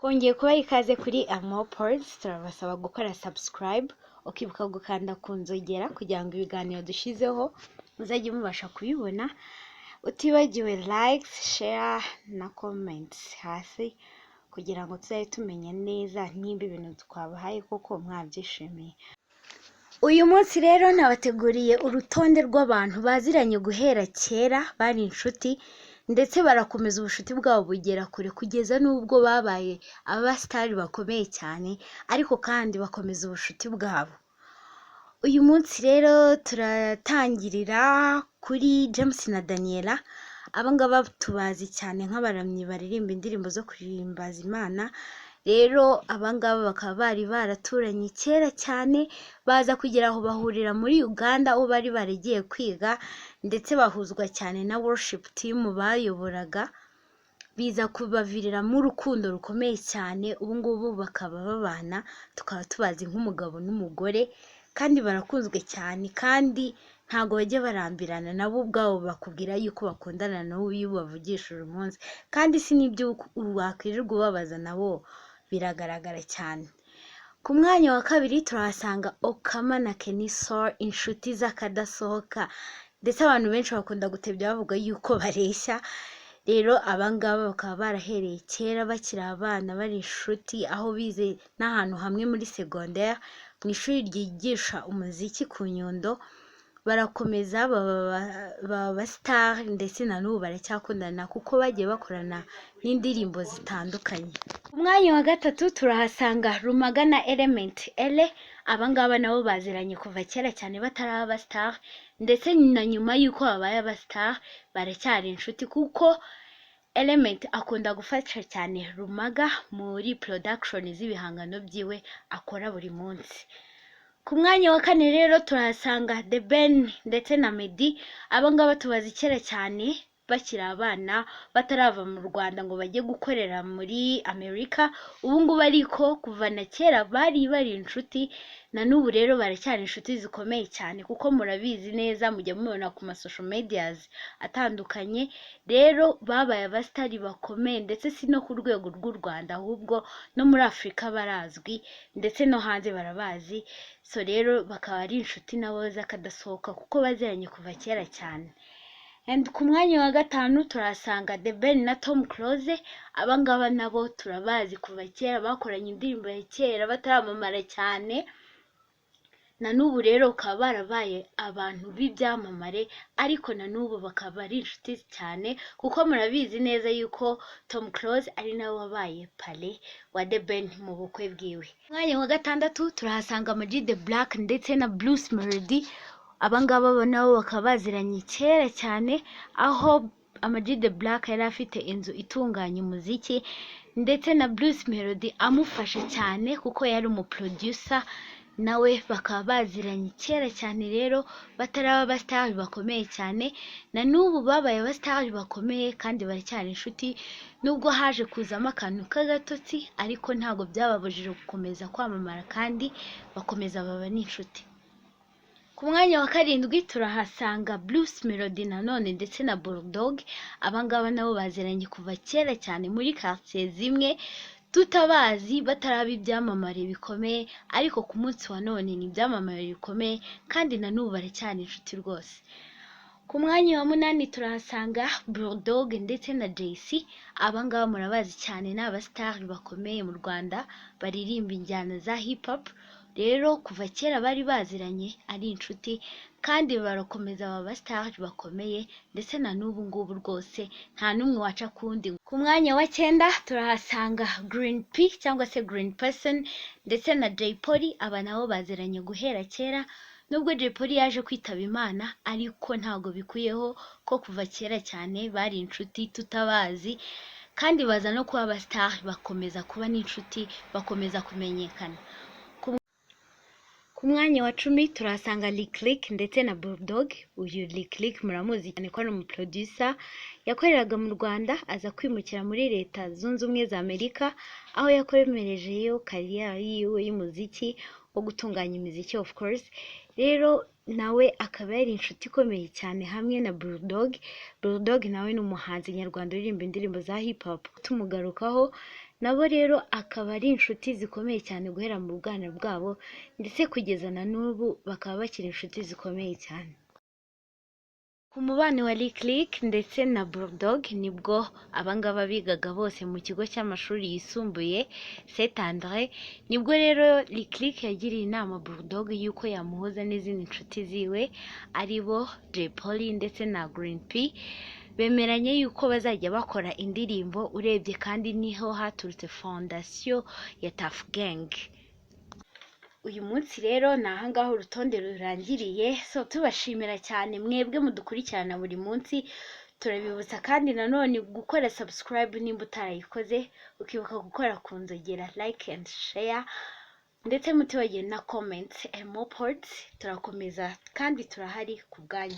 Twongeye kubaha ikaze kuri Amopods, turabasaba gukora subscribe, ukibuka gukanda ku nzogera kugira ngo ibiganiro dushizeho muzajye mubasha kubibona, utibagiwe likes, share na comments hasi kugira ngo tuzajye tumenya neza nimba ibintu twabahaye koko mwabyishimiye. Uyu munsi rero nabateguriye urutonde rw'abantu baziranye guhera kera, bari inshuti ndetse barakomeza ubushuti bwabo bugera kure kugeza n'ubwo babaye abasitari bakomeye cyane, ariko kandi bakomeza ubushuti bwabo. Uyu munsi rero turatangirira kuri James na Daniela. Abangaba tubazi cyane nk'abaramyi baririmba indirimbo zo kurimbaza Imana. Rero abangaba bakaba bari baraturanye kera cyane, baza kugera aho bahurira muri Uganda aho bari baragiye kwiga, ndetse bahuzwa cyane na worship team bayoboraga, biza kubaviriramo urukundo rukomeye cyane. Ubu ngubu bakaba babana, tukaba tubazi nk'umugabo n'umugore, kandi barakunzwe cyane, kandi ntago bajya barambirana. Nabo ubwabo bakubwira yuko bakundana nawe iyo ubavugishije umunsi, kandi si n'ibyo wakwirirwa ubabaza, nabo biragaragara cyane. Ku mwanya wa kabiri turahasanga Okama na Kenny Sol, inshuti z'akadasohoka, ndetse abantu benshi bakunda gutebya bavuga yuko bareshya. Rero abangaba bakaba barahereye kera bakiri abana bari inshuti, aho bize n'ahantu hamwe muri secondaire mu ishuri ryigisha umuziki ku Nyundo. Barakomeza baba star, ndetse na n'ubu baracyakundana kuko bagiye bakorana n'indirimbo zitandukanye. Umwanya wa gatatu turahasanga Rumaga na Element Ele. Abangaba nabo baziranye kuva kera cyane bataraba aba star, ndetse na nyuma yuko babaye aba star baracyari inshuti, kuko Element akunda gufasha cyane Rumaga muri production z'ibihangano byiwe akora buri munsi. Ku mwanya wa kane rero turahasanga The Ben ndetse na Meddy. Abangaba tubazi kera cyane bakiri abana batarava mu Rwanda ngo bajye gukorera muri Amerika. Ubu ngubu ariko kuva na kera bari inshuti, na n'ubu rero baracyari inshuti zikomeye cyane, kuko murabizi neza mujya mubona ku social medias atandukanye. Rero babaye abasitari bakomeye, ndetse si no ku rwego rw'u Rwanda, ahubwo no muri Afurika barazwi, ndetse no hanze barabazi. So rero bakaba ari inshuti nabo z'akadasohoka kuko baziranye kuva kera cyane. And ku mwanya wa gatanu turasanga The Ben na Tom Close. Abangaba nabo turabazi kuva kera, bakoranye indirimbo ya kera bataramamara cyane, na n'ubu rero bakaba barabaye abantu b'ibyamamare, ariko na n'ubu bakaba ari inshuti cyane, kuko murabizi neza yuko Tom Close ari nawe wabaye pale wa The Ben mu bukwe bwiwe. Mwanya wa gatandatu turahasanga Ama G The Black ndetse na Bruce Melody. Abangaba nabo bakaba baziranye kera cyane, aho Ama G The Black yari afite inzu itunganya umuziki, ndetse na Bruce Melody amufasha cyane kuko yari umuproducer nawe. Bakaba baziranye kera cyane rero bataraba abasitari bakomeye cyane, na n'ubu babaye abasitari bakomeye kandi baracyari inshuti, nubwo haje kuzamo akantu k'agatotsi, ariko ntabwo byababujije gukomeza kwamamara kandi bakomeza baba n'inshuti. Ku mwanya wa karindwi turahasanga Bruce Melody nanone ndetse na Bulldog. Abangaba nabo baziranye kuva kera cyane muri quartier zimwe, tutabazi bataraba ibyamamare bikomeye, ariko ku munsi wa none ni ibyamamare bikomeye, kandi na n'ubu baracyari inshuti rwose. Ku mwanya wa munani turahasanga Bulldog ndetse na JC. Abangaba murabazi cyane, ni abasitari bakomeye mu Rwanda baririmba injyana za hip hop. Rero kuva kera bari baziranye ari inshuti, kandi barakomeza aba basitari bakomeye, ndetse na n'ubu ngubu rwose nta n'umwe waca kundi. Ku mwanya wa cyenda turahasanga Green P cyangwa se Green Person ndetse na Jay Polly. Aba nabo baziranye guhera kera, nubwo Jay Polly yaje kwitaba Imana, ariko ntago bikuyeho ko kuva kera cyane bari inshuti tutabazi, kandi baza no kuba abasitari bakomeza kuba n'inshuti, bakomeza kumenyekana. Ku mwanya wa 10 turahasanga Lick Lick ndetse na Bulldog. Uyu Lick Lick muramuzi cyane ko ari umuproducer, yakoreraga mu Rwanda aza kwimukira muri Leta Zunze Ubumwe za Amerika, aho yakomerejeyo kariyeri yiwe y'umuziki wo gutunganya imiziki of course. Rero nawe akaba yari inshuti ikomeye cyane hamwe na Bulldog. Bulldog nawe ni umuhanzi nyarwanda uririmba indirimbo za hip hop tumugarukaho, nabo rero akaba ari inshuti zikomeye cyane guhera mu bwana bwabo ndetse kugeza na n'ubu bakaba bakiri inshuti zikomeye cyane. Ku mubano wa Lick Lick ndetse na Bulldog nibwo abangaba bigaga bose mu kigo cy'amashuri yisumbuye Saint Andre, nibwo rero Lick Lick yagiriye inama Bulldog yuko yamuhuza n'izindi nshuti ziwe aribo Jay Polly ndetse na Green P. Bemeranye yuko bazajya bakora indirimbo, urebye kandi niho haturutse fondasiyo ya Tuff Gang. Uyu munsi rero ni ahangaha urutonde rurangiriye, so tubashimira cyane mwebwe mudukurikirana buri munsi. Turabibutsa kandi nanone gukora subscribe nimba utarayikoze, ukibuka gukora ku nzogera, like and share, ndetse mutibagiwe na comments and more parts. Turakomeza kandi turahari ku bwanyu.